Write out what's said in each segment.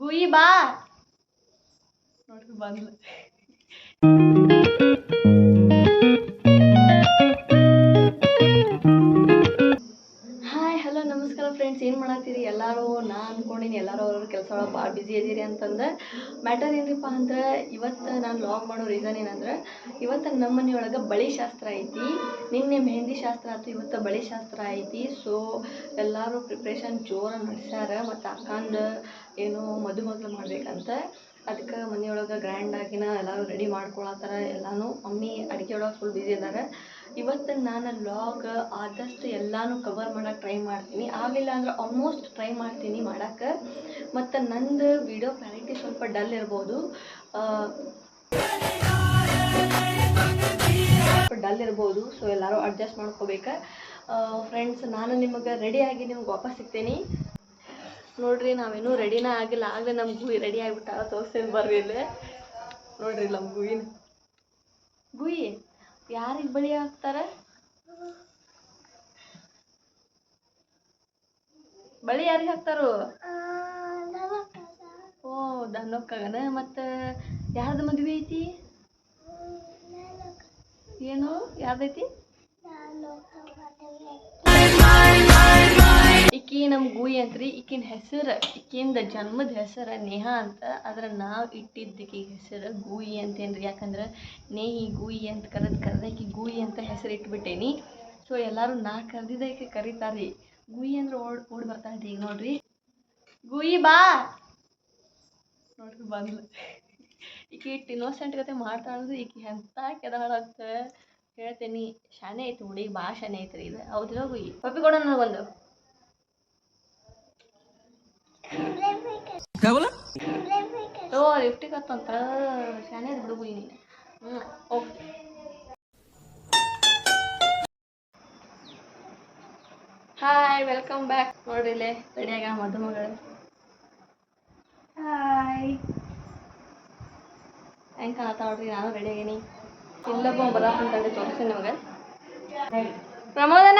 ಗುಯಿ ಬಾ ನೋಡ್ರಿ ಬಂದ್ಲು. ಹಾಯ್ ಹಲೋ ನಮಸ್ಕಾರ ಫ್ರೆಂಡ್ಸ್, ಏನು ಮಾಡತ್ತೀರಿ ಎಲ್ಲರೂ? ನಾ ಅಂದ್ಕೊಂಡಿನಿ ಎಲ್ಲರೂ ಅವ್ರವ್ರ ಕೆಲಸ ಒಳಗೆ ಭಾಳ ಬ್ಯುಸಿ ಇದೀರಿ ಅಂತಂದು. ಮ್ಯಾಟರ್ ಏನರಿಪ್ಪ ಅಂದ್ರೆ, ಇವತ್ತು ನಾನು ವ್ಲಾಗ್ ಮಾಡೋ ರೀಸನ್ ಏನಂದ್ರೆ, ಇವತ್ತು ನಮ್ಮ ಮನೆಯೊಳಗೆ ಬಳಿ ಶಾಸ್ತ್ರ ಐತಿ. ನಿನ್ನೆ ಮೆಹಂದಿ ಶಾಸ್ತ್ರ ಆಯ್ತು, ಇವತ್ತು ಬಳಿ ಶಾಸ್ತ್ರ ಐತಿ. ಸೊ ಎಲ್ಲರೂ ಪ್ರಿಪ್ರೇಷನ್ ಜೋರಾಗಿ ನಡೆಸ್ಯಾರ. ಮತ್ತು ಅಕ್ಕಂದು ಏನೋ ಮದುಮಗಳು ಮಾಡ್ಬೇಕಂತ, ಅದಕ್ಕೆ ಮನೆಯೊಳಗೆ ಗ್ರ್ಯಾಂಡಾಗಿನ ಎಲ್ಲರೂ ರೆಡಿ ಮಾಡ್ಕೊಳತ್ತಾರ. ಎಲ್ಲನೂ ಮಮ್ಮಿ ಅಡುಗೆ ಒಳಗೆ ಫುಲ್ ಬ್ಯುಸಿ ಇದ್ದಾರೆ. ಇವತ್ತು ನಾನು ವ್ಲಾಗ್ ಆದಷ್ಟು ಎಲ್ಲನೂ ಕವರ್ ಮಾಡೋಕ್ಕೆ ಟ್ರೈ ಮಾಡ್ತೀನಿ. ಆಗಲಿಲ್ಲ ಅಂದ್ರೆ ಆಲ್ಮೋಸ್ಟ್ ಟ್ರೈ ಮಾಡ್ತೀನಿ ಮಾಡೋಕ್ಕೆ. ಮತ್ತು ನಂದು ವಿಡಿಯೋ ಕ್ಲಾರಿಟಿ ಸ್ವಲ್ಪ ಡಲ್ ಇರ್ಬೋದು, ಸೊ ಎಲ್ಲರೂ ಅಡ್ಜಸ್ಟ್ ಮಾಡ್ಕೋಬೇಕು ಫ್ರೆಂಡ್ಸ್. ನಾನು ನಿಮಗೆ ರೆಡಿಯಾಗಿ ನಿಮ್ಗೆ ವಾಪಸ್ ಸಿಗ್ತೀನಿ. ನೋಡ್ರಿ, ನಾವೇನೂ ರೆಡಿನೇ ಆಗಿಲ್ಲ, ಆಗಲೇ ನಮ್ಮ ಗುಯಿ ರೆಡಿ ಆಗಿಬಿಟ್ಟಾರ. ತೋರಿಸ್ತೀನಿ ಬರ್ರಿ ಇಲ್ಲೇ ನೋಡ್ರಿ ನಮ್ಮ ಗುಯಿ ಯಾರಿಗೆ ಬಳಿ ಹಾಕ್ತಾರೆ? ಬಳಿ ಯಾರಿಗೆ ಹಾಕ್ತಾರೋ? ಓ, ದನ್ನೊಕ್ಕಗನ. ಮತ್ತು ಯಾರ್ದು ಮದುವೆ ಐತಿ? ಏನು ಯಾರ್ದೈತಿ? ಈಕಿ ನಮ್ಮ ಗುಯಿ ಅಂತ್ರಿ. ಈಕಿನ ಹೆಸರು, ಈಕಿಂದ ಜನ್ಮದ ಹೆಸರು ನೇಹಾ ಅಂತ. ಆದ್ರೆ ನಾವು ಇಟ್ಟಿದ್ದಕ್ಕೆ ಹೆಸರು ಗುಯಿ ಅಂತೇನ್ರಿ. ಯಾಕಂದ್ರೆ ನೇಹಿ ಗುಯಿ ಅಂತ ಕರೆದಕ್ಕೆ ಗುಯಿ ಅಂತ ಹೆಸರು ಇಟ್ಬಿಟ್ಟೇನಿ. ಸೊ ಎಲ್ಲರೂ ನಾ ಕರೆದಿದ್ದಕ್ಕೆ ಕರೀತಾರೆ. ಗುಯಿ ಅಂದ್ರೆ ಓಡ್ ಬರ್ತಾ ಇದ್ದೆ. ಈಗ ನೋಡ್ರಿ, ಗುಯಿ ಬಾ ನೋಡ್ರಿ ಬಂದ್ಲು. ಈಕಿ ಇಟ್ಟು ಇನ್ನೋಸೆಂಟ್ ಗತೆ ಮಾಡ್ತಾಳಂದ್ರೆ ಈಕಿ ಎಂತ ಕೆದಾಳಂತ ಹೇಳ್ತೇನಿ. ಶಾನೆ ಐತಿ ಹುಡುಗಿ, ಭಾಳ ಶಾನೆ ಐತ್ರಿ ಇದು. ಹೌದಿಲ್ಲ ಗುಯಿ? ಪಪ್ಪಿ ಕೊಡ ನನಗೊಂದು. ಓ, ಲಿಫ್ಟಿಗೆ ಹತ್ತಂತ ಶಾನೆ ಅದು ಬಿಡು ಗುಯಿ ನೀನು. ಓಕೆ. Hi, welcome back. ನೋಡ್ರಿ ಇಲ್ಲೇ ರೆಡಿಯಾಗ ಮದುಮಗಳು. ಹಾಯ್, ಹೆಂಗೆ ಕಾಣತ್ತ ನೋಡ್ರಿ. ನಾನು ರೆಡಿ ಆಗೀನಿ. ಇಲ್ಲೊಬ್ಬ ಬರತ್ತಂತಂದು ತೋರಿಸ್ತೀನಿ ನಿಮಗೆ. ಪ್ರಮೋದನ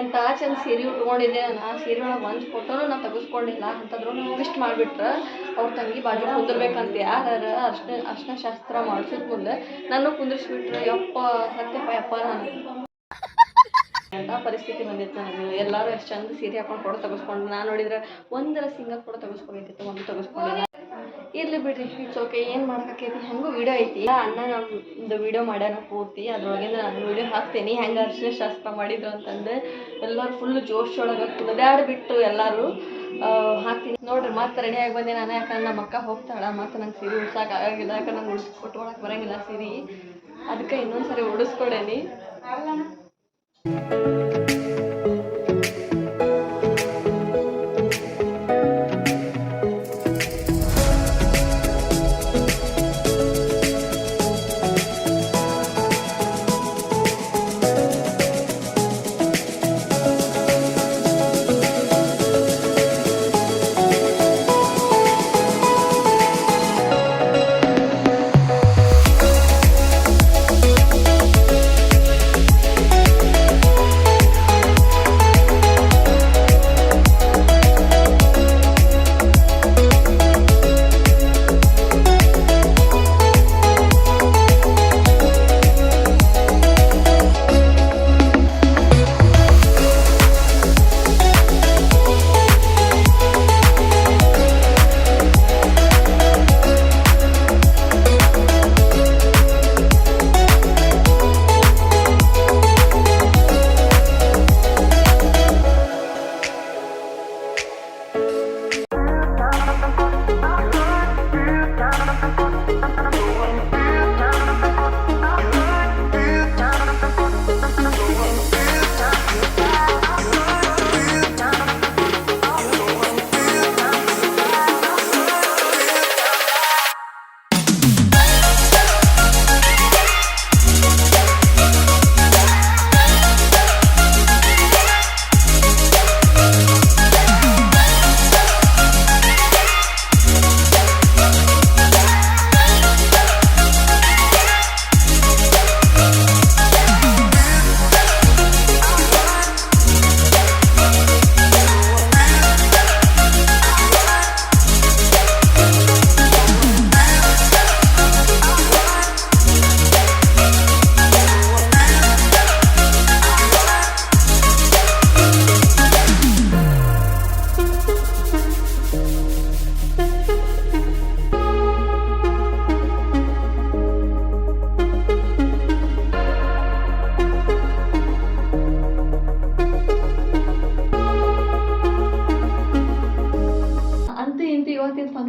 ಎಂತ ಚಂದ ಸೀರೆ ಉಟ್ಕೊಂಡಿದ್ದೆ. ನಾನು ಆ ಸೀರೆ ಒಳಗೆ ಒಂದು ಫೋಟೋನು ನಾನು ತೆಗೆಸ್ಕೊಂಡಿಲ್ಲ. ಅಂತಂದ್ರು ವಿಸ್ಟ್ ಮಾಡಿಬಿಟ್ರೆ ಅವ್ರ ತಂಗಿ ಬಾಜು ಕುಂದಿರ್ಬೇಕಂತ. ಯಾರು ಅರ್ಶಿನ ಶಾಸ್ತ್ರ ಮಾಡಿಸಿದ ಮುಂದೆ ನಾನು ಕುಂದಿರ್ಸ್ಬಿಟ್ರೆ ಯಪ್ಪ ಸತ್ಯಪ್ಪ ಯಪ್ಪ ನಾನು ಅಂತ ಪರಿಸ್ಥಿತಿ ಬಂದಿತ್ತು ನನಗೆ. ಎಲ್ಲರೂ ಎಷ್ಟು ಚಂದ ಸೀರೆ ಹಾಕೊಂಡು ಫೋಟೋ ತೆಗೆಸ್ಕೊಂಡು, ನಾನು ನೋಡಿದ್ರೆ ಒಂದರ ಸಿಂಗಲ್ ಫೋಟೋ ತೆಗೆಸ್ಕೊಬೇಕಿತ್ತು, ಒಂದು ತೆಗೆಸ್ಕೊಂಡಿಲ್ಲ. ಇರ್ಲಿ ಬಿಡ್ರಿ, ಇಟ್ಸ್ ಓಕೆ. ಏನು ಮಾಡೋಕ್ಕೈತಿ, ಹೆಂಗೂ ವೀಡಿಯೋ ಐತಿ. ಅಣ್ಣ ನಮ್ಮದು ವೀಡಿಯೋ ಮಾಡ್ಯಾನ ಪೂರ್ತಿ. ಅದ್ರೊಳಗಿಂದ ನಾನು ವೀಡಿಯೋ ಹಾಕ್ತೀನಿ ಹೆಂಗೆ ಅರ್ಶಿನ ಶಾಸ್ತ್ರ ಮಾಡಿದ್ರು ಅಂತಂದು. ಎಲ್ಲರೂ ಫುಲ್ ಜೋಶ್ ಒಳಗೆ ಕುಣಿದಾಡ್ಬಿಟ್ಟು ಎಲ್ಲರೂ ಹಾಕ್ತೀನಿ ನೋಡ್ರಿ. ಮತ್ತೆ ರೆಡಿಯಾಗಿ ಬಂದೆ ನಾನು. ಯಾಕಂದ್ರೆ ನಮ್ಮ ಅಕ್ಕ ಹೋಗ್ತಾಳ, ಮತ್ತು ನಂಗೆ ಸೀರೆ ಉಡ್ಸೋಕೆ ಆಗೋಂಗಿಲ್ಲ. ಯಾಕಂದ್ರೆ ನಂಗೆ ಉಡ್ಸ್ಕೊಟ್ಕೊಳಕ್ಕೆ ಬರೋಂಗಿಲ್ಲ ಸೀರೆ. ಅದಕ್ಕೆ ಇನ್ನೊಂದು ಸರಿ ಉಡಿಸ್ಕೊಡೇನಿ.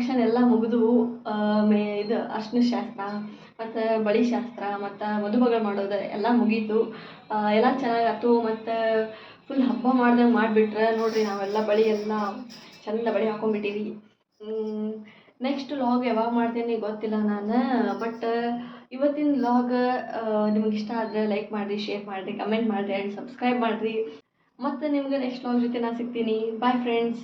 ಫಂಕ್ಷನ್ ಎಲ್ಲ ಮುಗಿದು ಇದು ಅರ್ಶಿನ ಶಾಸ್ತ್ರ ಮತ್ತು ಬಳಿ ಶಾಸ್ತ್ರ ಮತ್ತು ಮದುಮಗಳು ಮಾಡೋದು ಎಲ್ಲ ಮುಗೀತು. ಎಲ್ಲ ಚೆನ್ನಾಗಾಯ್ತು. ಮತ್ತು ಫುಲ್ ಹಬ್ಬ ಮಾಡ್ದಂಗೆ ಮಾಡಿಬಿಟ್ರೆ ನೋಡಿರಿ. ನಾವೆಲ್ಲ ಬಳಿ ಎಲ್ಲ ಚಂದ ಬಳಿ ಹಾಕೊಂಡ್ಬಿಟ್ಟೀವಿ. ನೆಕ್ಸ್ಟ್ ವ್ಲಾಗ್ ಯಾವಾಗ ಮಾಡ್ತೀನಿ ಗೊತ್ತಿಲ್ಲ ನಾನು. ಬಟ್ ಇವತ್ತಿನ ವ್ಲಾಗ್ ನಿಮ್ಗೆ ಇಷ್ಟ ಆದರೆ ಲೈಕ್ ಮಾಡಿರಿ, ಶೇರ್ ಮಾಡಿರಿ, ಕಮೆಂಟ್ ಮಾಡಿರಿ ಆ್ಯಂಡ್ ಸಬ್ಸ್ಕ್ರೈಬ್ ಮಾಡಿರಿ. ಮತ್ತು ನಿಮ್ಗೆ ನೆಕ್ಸ್ಟ್ ವ್ಲಾಗ್ ಜೊತೆ ನಾನು ಸಿಗ್ತೀನಿ. Bye friends.